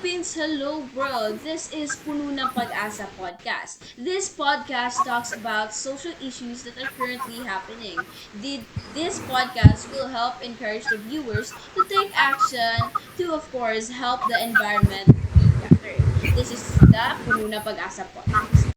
Philippines, hello world. This is Puno ng Pag-asa podcast. This podcast talks about social issues that are currently happening. This podcast will help encourage the viewers to take action to, of course, help the environment be better. This is the Puno ng Pag-asa podcast.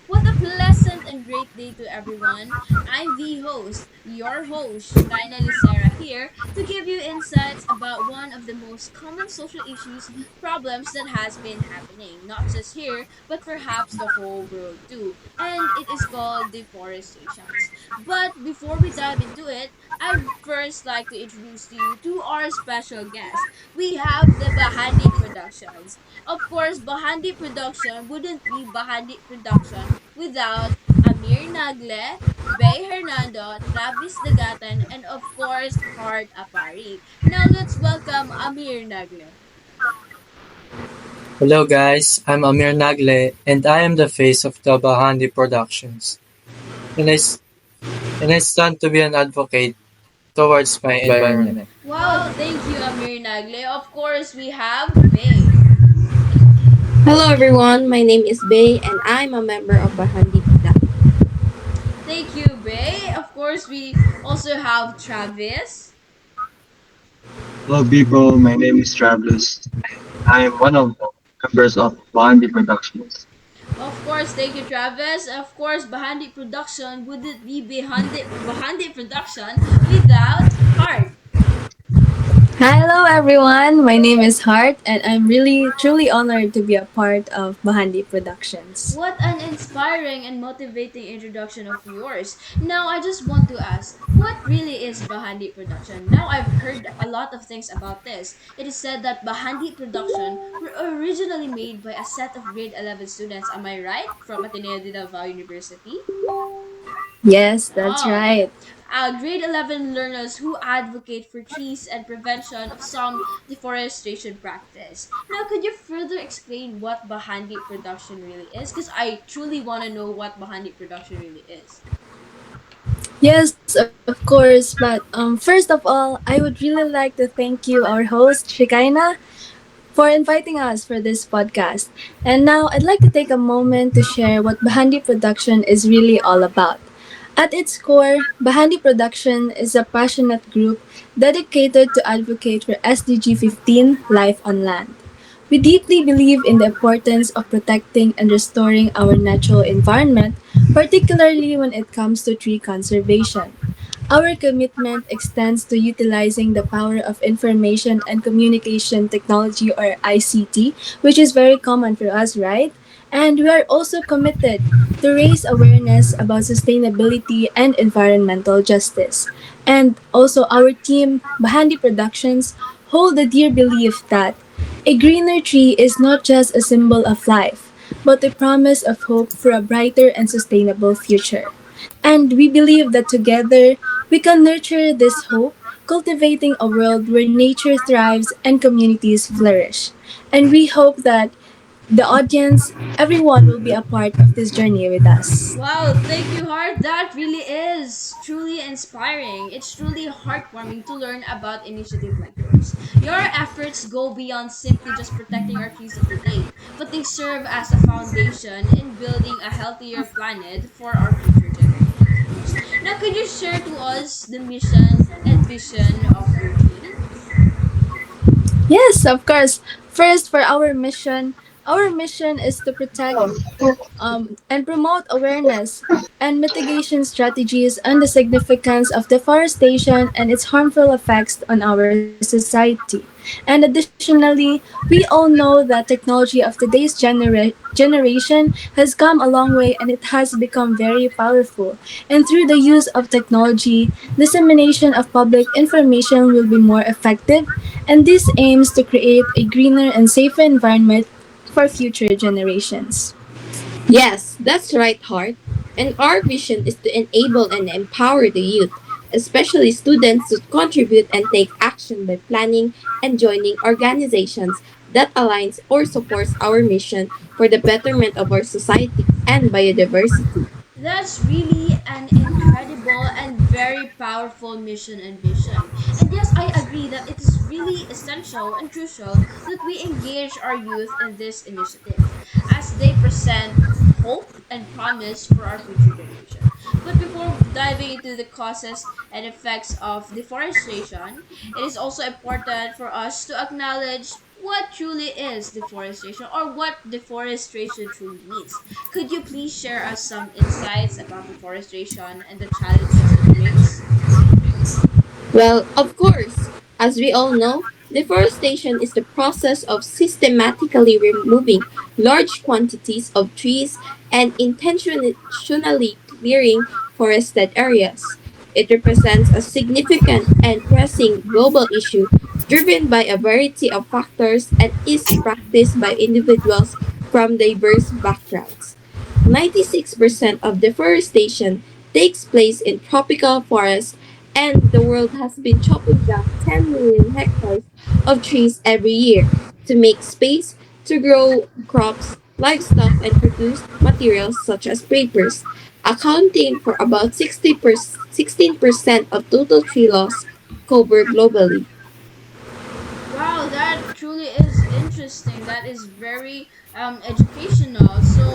What a pleasant and great day to everyone. I'm the host, your host, Shikaina Lucera, here to give you insights about one of the most common social issues, problems that has been happening, not just here, but perhaps the whole world too. And it is called deforestation. But before we dive into it, I'd first like to introduce to you to our special guest. We have the Bahandi Productions. Of course, Bahandi Production wouldn't be Bahandi Production without Amir Nagle, Bay Hernando, Travis Dagatan, and of course, Heart Apari. Now let's welcome Amir Nagle. Hello guys, I'm Amir Nagle and I am the face of the Bahandi Productions. And I, s- and I stand to be an advocate towards my environment. Wow, thank you, Amir Nagle. Of course, we have Bay. Hello everyone, my name is Bay and I'm a member of Bahandi Production. Thank you, Bay. Of course, we also have Travis. Hello people, my name is Travis. I am one of the members of Bahandi Productions. Of course, thank you, Travis. Of course, Bahandi Production wouldn't be Bahandi Production without Heart. Hello everyone, my name is Hart and I'm really truly honored to be a part of Bahandi Productions. What an inspiring and motivating introduction of yours. Now, I just want to ask, what really is Bahandi Production? Now, I've heard a lot of things about this. It is said that Bahandi Production were originally made by a set of grade 11 students. Am I right? From Ateneo de Davao University? Yes, that's Oh, right. grade 11 learners who advocate for trees and prevention of some deforestation practice. Now, could you further explain what Bahandi production really is? Because I truly want to know what Bahandi production really is. Yes, of course, but first of all, I would really like to thank you, our host, Shikaina, for inviting us for this podcast. And now I'd like to take a moment to share what Bahandi Production is really all about. At its core, Bahandi Production is a passionate group dedicated to advocate for SDG 15 life on land. We deeply believe in the importance of protecting and restoring our natural environment, particularly when it comes to tree conservation. Our commitment extends to utilizing the power of information and communication technology, or ICT, which is very common for us, right? And we are also committed to raise awareness about sustainability and environmental justice. And also, our team, Bahandi Productions, hold the dear belief that a greener tree is not just a symbol of life, but a promise of hope for a brighter and sustainable future. And we believe that together we can nurture this hope, cultivating a world where nature thrives and communities flourish. And we hope that the audience, everyone will be a part of this journey with us. Wow, thank you, Heart. That really is truly inspiring. It's truly heartwarming to learn about initiative like yours. Your efforts go beyond simply just protecting our trees of today, but they serve as a foundation in building a healthier planet for our future generations. Now, could you share to us the mission and vision of your team? Yes, of course. First, for our mission is to protect and promote awareness and mitigation strategies on the significance of deforestation and its harmful effects on our society. And additionally, we all know that technology of today's generation has come a long way and it has become very powerful. And through the use of technology, dissemination of public information will be more effective, and this aims to create a greener and safer environment for future generations. Yes, that's right, Heart. And our vision is to enable and empower the youth, especially students, to contribute and take action by planning and joining organizations that aligns or supports our mission for the betterment of our society and biodiversity. That's really an incredible powerful mission and vision. And yes, I agree that it is really essential and crucial that we engage our youth in this initiative as they present hope and promise for our future generation. But before diving into the causes and effects of deforestation, it is also important for us to acknowledge what truly is deforestation or what deforestation truly means. Could you please share us some insights about deforestation and the challenges it brings? Well, of course, as we all know, deforestation is the process of systematically removing large quantities of trees and intentionally clearing forested areas. It represents a significant and pressing global issue driven by a variety of factors and is practiced by individuals from diverse backgrounds. 96% of deforestation takes place in tropical forests, and the world has been chopping down 10 million hectares of trees every year to make space to grow crops, livestock, and produce materials such as papers, accounting for about 16% of total tree loss covered globally. Wow, that truly is interesting. That is very educational. So,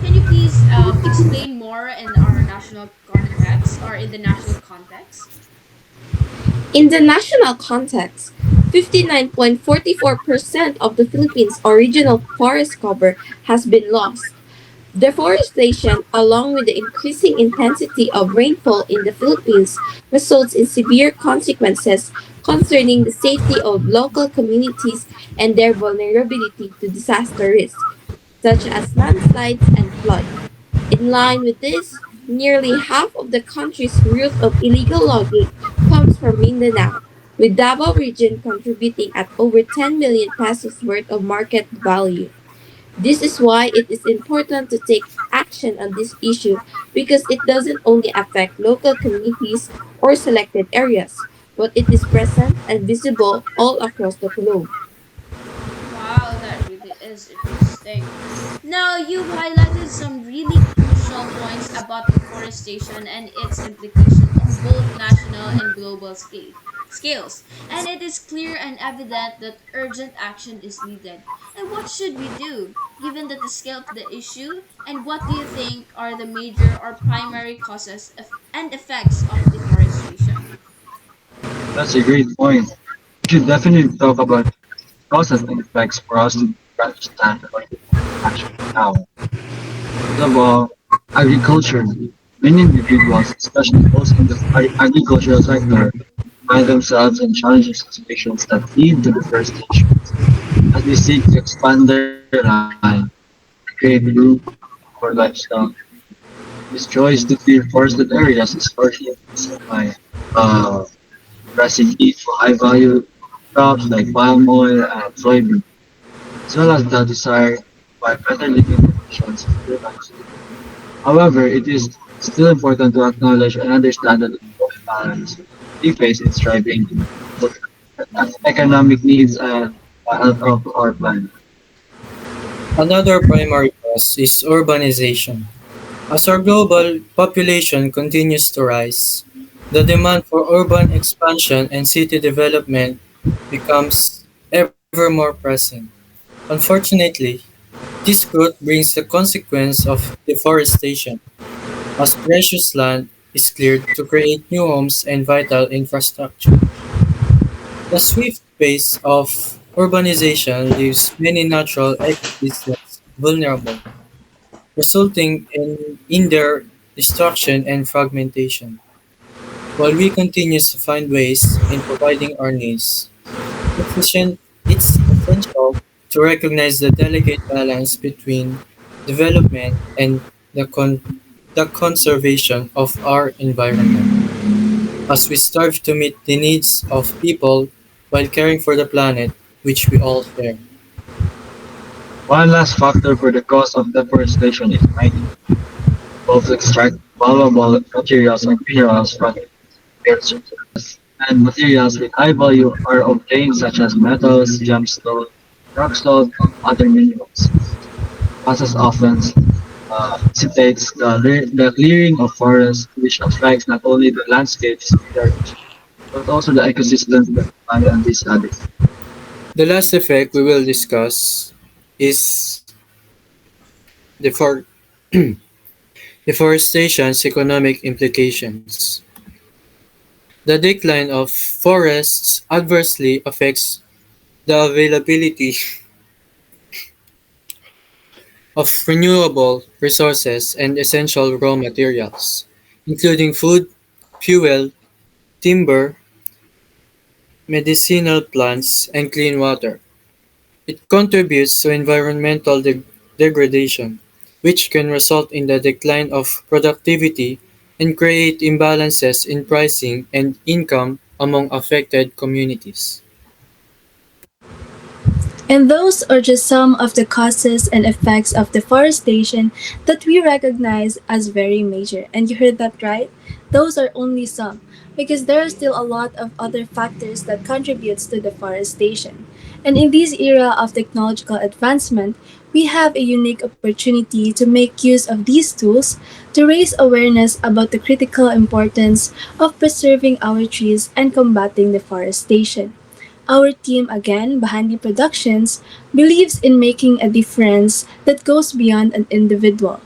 can you please explain more in our national context or in the national context? In the national context, 59.44% of the Philippines' original forest cover has been lost. Deforestation, along with the increasing intensity of rainfall in the Philippines, results in severe consequences concerning the safety of local communities and their vulnerability to disaster risk, such as landslides and flood. In line with this, nearly half of the country's route of illegal logging comes from Mindanao, with Davao region contributing at over 10 million pesos worth of market value. This is why it is important to take action on this issue because it doesn't only affect local communities or selected areas, but it is present and visible all across the globe. Wow, that really is interesting. Now, you've highlighted some really crucial points about deforestation and its implication on both national and global scales. And it is clear and evident that urgent action is needed. And what should we do, given that the scale of the issue? And what do you think are the major or primary causes and effects of deforestation? That's a great point. We should definitely talk about causes and effects for us to understand what it actually now. First of all, agriculture. Many individuals, especially those in the agricultural sector, find themselves in challenging situations that lead to deforestation. As they seek to expand their land, create room for livestock, this choice to clear forested areas is partially influenced by uh, pressing need for high-value crops like palm oil and soybean, as well as the desire by better living conditions for humans. However, it is still important to acknowledge and understand that the balance we face in striving for economic needs and health of our planet. Another primary cause is urbanization. As our global population continues to rise, the demand for urban expansion and city development becomes ever more pressing. Unfortunately, this growth brings the consequence of deforestation, as precious land is cleared to create new homes and vital infrastructure. The swift pace of urbanization leaves many natural ecosystems vulnerable, resulting in their destruction and fragmentation. While we continue to find ways in providing our needs, it's essential to recognize the delicate balance between development and the conservation of our environment, as we strive to meet the needs of people while caring for the planet which we all share. One last factor for the cause of deforestation is mining. Both extract valuable materials and minerals from the earth's surface, and materials with high value are obtained such as metals, gemstones, rock salt, and other minerals. Process often Facilitates the clearing of forests, which affects not only the landscapes in the region, but also the ecosystems that depend on these habits. The last effect we will discuss is defor- deforestation's economic implications. The decline of forests adversely affects the availability of renewable resources and essential raw materials, including food, fuel, timber, medicinal plants, and clean water. It contributes to environmental degradation, which can result in the decline of productivity and create imbalances in pricing and income among affected communities. And those are just some of the causes and effects of deforestation that we recognize as very major. And you heard that right? Those are only some, because there are still a lot of other factors that contributes to deforestation. And in this era of technological advancement, we have a unique opportunity to make use of these tools to raise awareness about the critical importance of preserving our trees and combating deforestation. Our team again, Bahandi Productions, believes in making a difference that goes beyond an individual.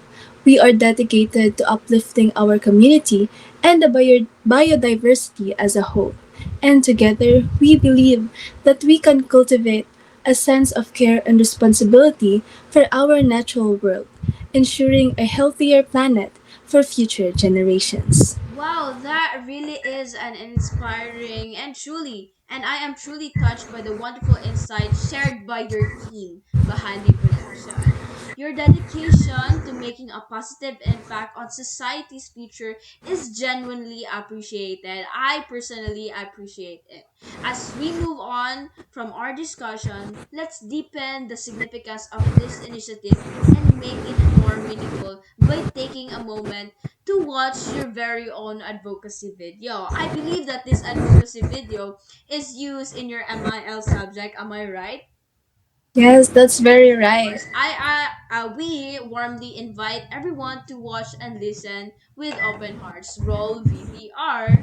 We are dedicated to uplifting our community and the biodiversity as a whole. And together, we believe that we can cultivate a sense of care and responsibility for our natural world, ensuring a healthier planet for future generations. Wow, that really is an inspiring and I am truly touched by the wonderful insights shared by your team, Bahandi Production. Your dedication to making a positive impact on society's future is genuinely appreciated. I personally appreciate it. As we move on from our discussion, let's deepen the significance of this initiative and make it more meaningful by taking a moment to watch your very own advocacy video. I believe that this advocacy video is used in your MIL subject. Am I right? Yes, that's very Of right. course. We warmly invite everyone to watch and listen with open hearts. Roll VTR.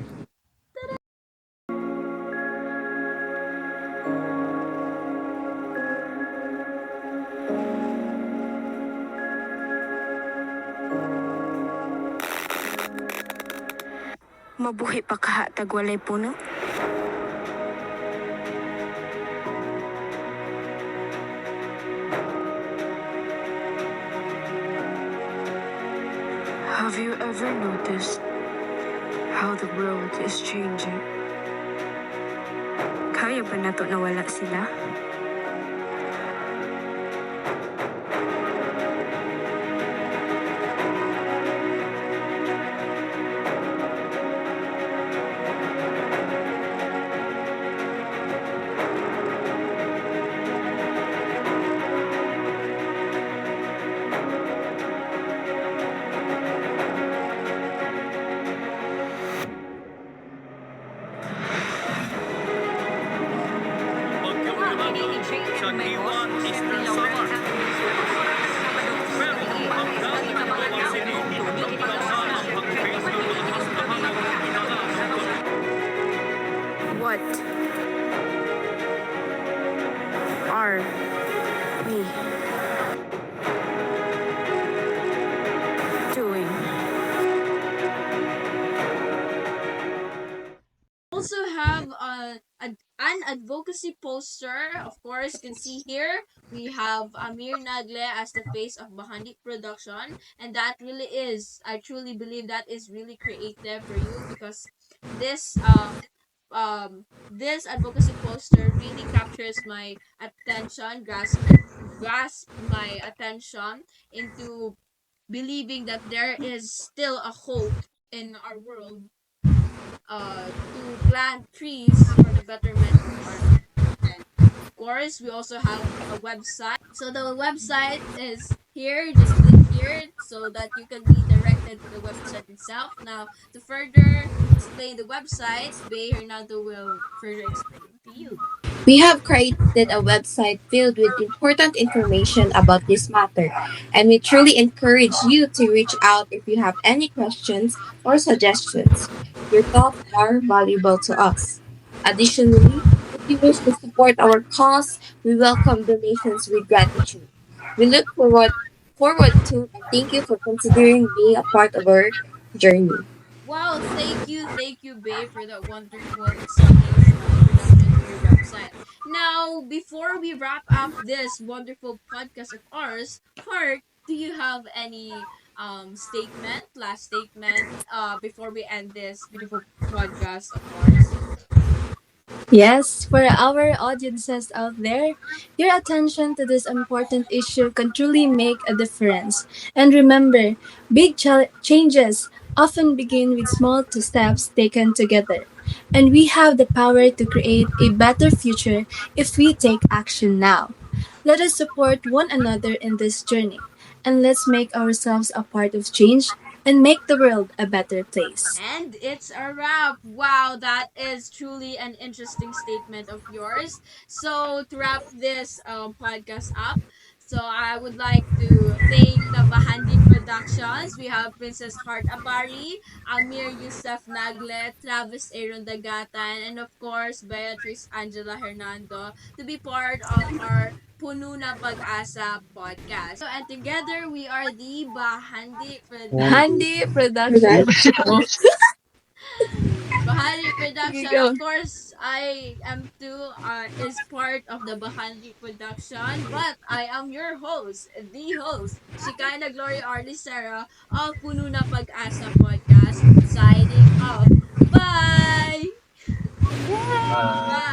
Mabuhi pa kaha tagwalay puno. Have you ever noticed how the world is changing? Kaya ba nato nawala sila? What are we doing? Also have an advocacy poster. Of course, you can see here we have Amir Nagle as the face of Bahandi Production, and that really is. I truly believe that is really creative for you because this this advocacy poster really captures my attention, grasp my attention into believing that there is still a hope in our world to plant trees for the betterment of our environment. Of course, we also have a website. So the website is here. Just click here so that you can be directed to the website itself. Now, to further explain the website, Bay Hernando will further explain to you. We have created a website filled with important information about this matter, and we truly encourage you to reach out if you have any questions or suggestions. Your thoughts are valuable to us. Additionally, if you wish to support our cause, we welcome donations with gratitude. We look forward to and thank you for considering being a part of our journey. Wow, thank you, Babe, for that wonderful, exciting introduction to your website. Now, before we wrap up this wonderful podcast of ours, Heart, do you have any statement, last statement, before we end this beautiful podcast of ours? Yes, for our audiences out there, your attention to this important issue can truly make a difference. And remember, changes often begin with small steps taken together. And we have the power to create a better future if we take action now. Let us support one another in this journey, and let's make ourselves a part of change and make the world a better place. And it's a wrap. Wow, that is truly an interesting statement of yours. So, to wrap this podcast up, so I would like to thank the Bahandi Productions. We have Princess Heart Abari, Amir Yusuf Nagle, Travis Aaron Dagatan, and of course, Beatrice Angela Hernando to be part of our Puno na Pag-asa podcast. So, and together we are the Bahandi Handy. Handy Production. Bahari Okay, Production, go. of course, I am too, is part of the Bahari Production, but I am your host, the host, Shikana Glory Arlicera of Puno na Pag-asa Podcast, signing off. Bye! Uh, Bye!